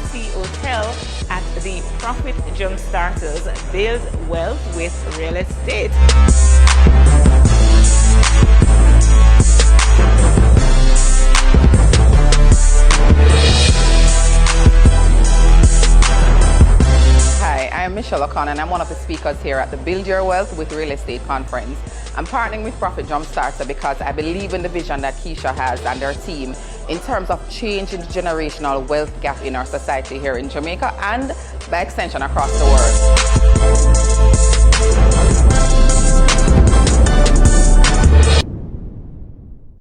fancy hotel at the Profit Jumpstarters. Build wealth with real estate. Hi, I'm Michelle O'Connor and I'm one of the speakers here at the Build Your Wealth with Real Estate Conference. I'm partnering with Profit Jumpstarter because I believe in the vision that Keisha has and her team in terms of changing the generational wealth gap in our society here in Jamaica and by extension across the world.